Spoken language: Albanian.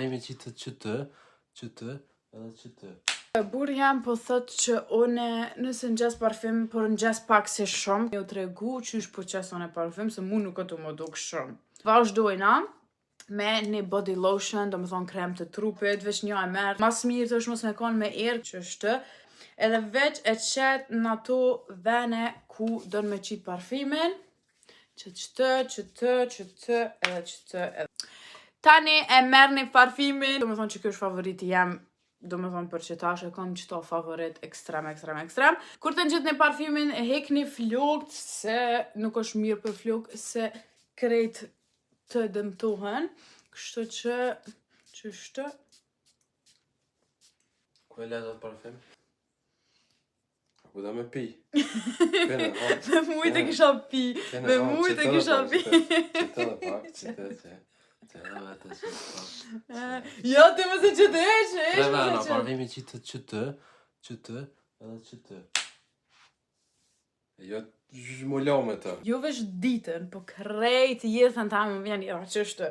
Me qitë qëtë, edhe qëtë. Burri jam po thot që une nëse ngjes parfym, por ngjes pak si shumë. Jo tregu qysh po qes une parfym, se mu nuk ato më duk shumë. Vazhdojna me një body lotion, do më thonë krem të trupit, veç një e merë. Mas mirë të është mos me konë me erë që është, edhe veç e qet në ato vene ku do në me qitë parfymin, qëtë, edhe qëtë. Tani e merë një parfymin, do më thonë që kjo është favoriti jem, do më thonë për që tash e kom qëto favorit ekstrem. Kur të ngjit një parfymin, e hek një flokët, se nuk është mirë për flokë, se krejt të dëmtohen, kështu që qështë. Ku e letë parfym? Ku da me pi? Me mujt e kisha pi. Me mujt e kisha pi. Qëtë dhe pak, qëtë që. Jo, ti më se qëtë e Treve në parfymi qëtë, edhe qëtë. Jo, zhmullo me të. Jo veç ditën, po krejt jetën ta më vjen, jo, qështë.